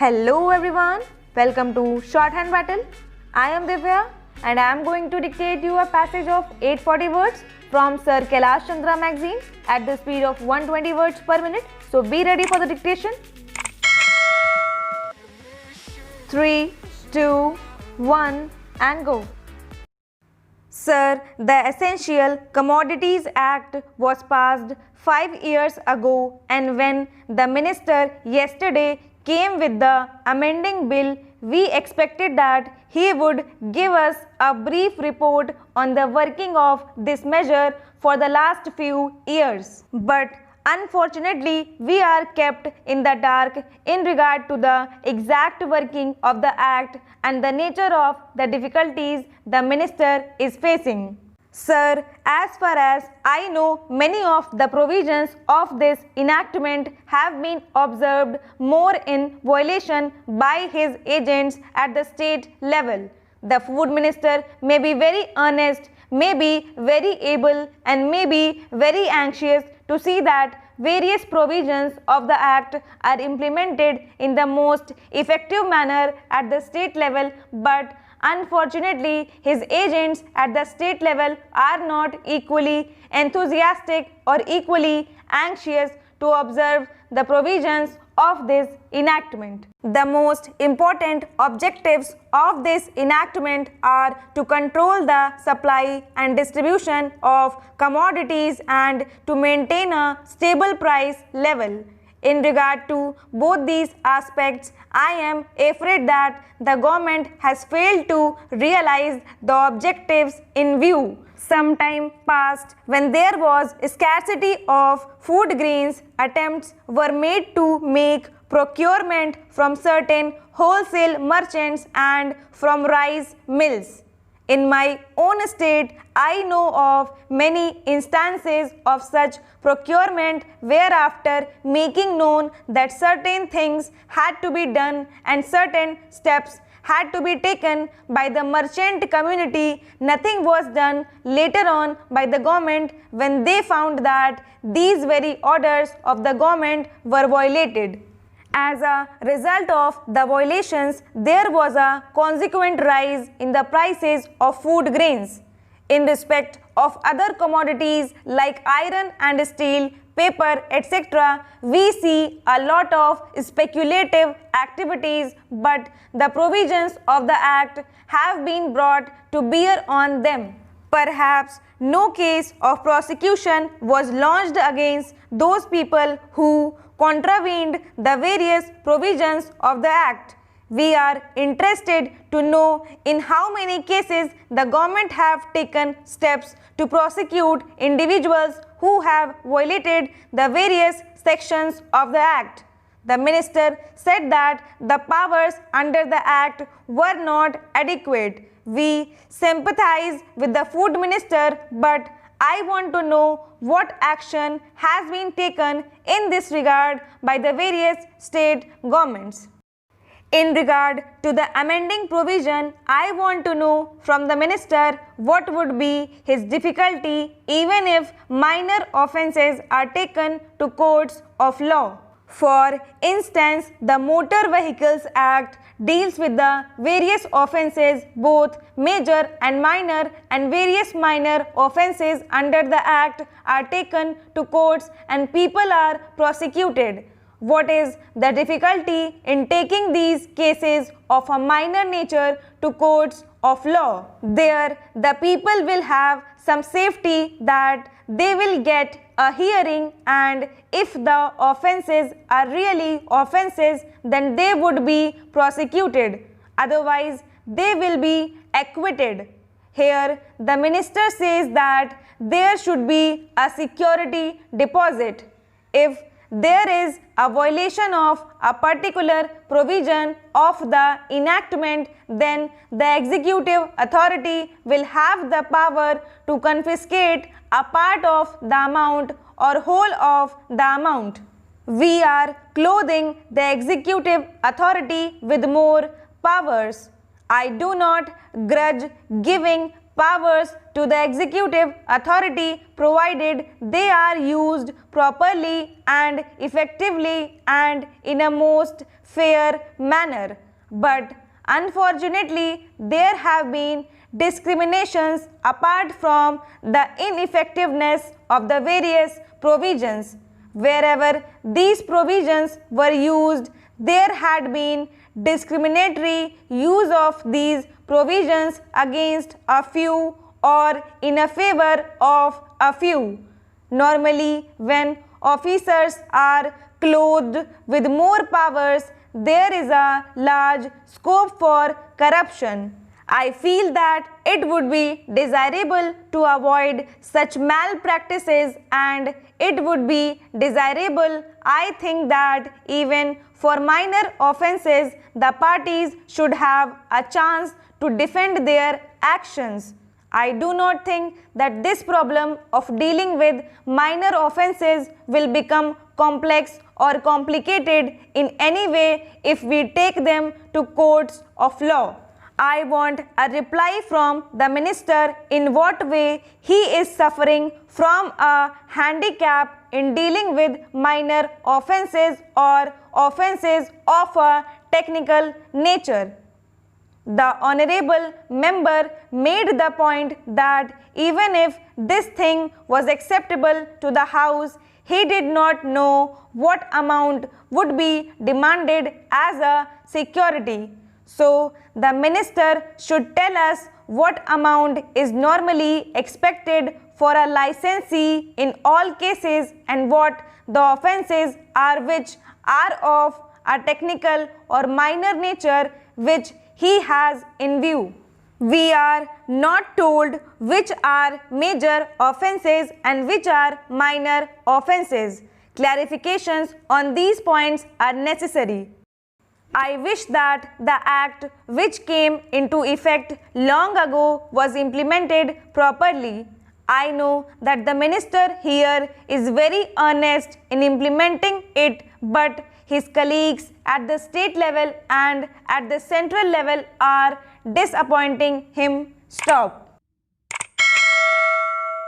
Hello everyone, welcome to Shorthand Battle. I am Divya and I am going to dictate you a passage of 840 words from Sir Kailash Chandra magazine at the speed of 120 words per minute. So be ready for the dictation. 3, 2, 1 and go. Sir, the Essential Commodities Act was passed 5 years ago, and when the minister yesterday came with the amending bill, we expected that he would give us a brief report on the working of this measure for the last few years. But unfortunately, we are kept in the dark in regard to the exact working of the Act and the nature of the difficulties the minister is facing. Sir, as far as I know, many of the provisions of this enactment have been observed more in violation by his agents at the state level. The food minister may be very earnest, may be very able, and may be very anxious to see that various provisions of the Act are implemented in the most effective manner at the state level, but unfortunately, his agents at the state level are not equally enthusiastic or equally anxious to observe the provisions of this enactment. The most important objectives of this enactment are to control the supply and distribution of commodities and to maintain a stable price level. In regard to both these aspects, I am afraid that the government has failed to realize the objectives in view. Some time past, when there was scarcity of food grains, attempts were made to make procurement from certain wholesale merchants and from rice mills. In my own state, I know of many instances of such procurement whereafter making known that certain things had to be done and certain steps had to be taken by the merchant community, nothing was done later on by the government when they found that these very orders of the government were violated. As a result of the violations, there was a consequent rise in the prices of food grains. In respect of other commodities like iron and steel, paper, etc., we see a lot of speculative activities, but the provisions of the Act have been brought to bear on them. Perhaps no case of prosecution was launched against those people who contravened the various provisions of the Act. We are interested to know in how many cases the government have taken steps to prosecute individuals who have violated the various sections of the Act. The minister said that the powers under the Act were not adequate. We sympathize with the food minister, but I want to know what action has been taken in this regard by the various state governments. In regard to the amending provision, I want to know from the minister what would be his difficulty even if minor offences are taken to courts of law. For instance, the Motor Vehicles Act deals with the various offences, both major and minor, and various minor offences under the Act are taken to courts and people are prosecuted. What is the difficulty in taking these cases of a minor nature to courts of law? There, the people will have some safety that they will get a hearing, and if the offences are really offences, then they would be prosecuted. Otherwise, they will be acquitted. Here, the minister says that there should be a security deposit. If there is a violation of a particular provision of the enactment, then the executive authority will have the power to confiscate a part of the amount or whole of the amount. We are clothing the executive authority with more powers. I do not grudge giving powers to the executive authority provided they are used properly and effectively and in a most fair manner. But unfortunately, there have been discriminations apart from the ineffectiveness of the various provisions. Wherever these provisions were used, there had been discriminatory use of these provisions against a few or in a favor of a few. Normally, when officers are clothed with more powers, there is a large scope for corruption. I feel that it would be desirable to avoid such malpractices, and it would be desirable, I think, that even for minor offences the parties should have a chance to defend their actions. I do not think that this problem of dealing with minor offences will become complex or complicated in any way if we take them to courts of law. I want a reply from the minister in what way he is suffering from a handicap in dealing with minor offences or offences of a technical nature. The honorable member made the point that even if this thing was acceptable to the House, he did not know what amount would be demanded as a security. So, the minister should tell us what amount is normally expected for a licensee in all cases and what the offences are which are of a technical or minor nature which he has in view. We are not told which are major offences and which are minor offences. Clarifications on these points are necessary. I wish that the act which came into effect long ago was implemented properly. I know that the minister here is very earnest in implementing it, but his colleagues at the state level and at the central level are disappointing him. Stop.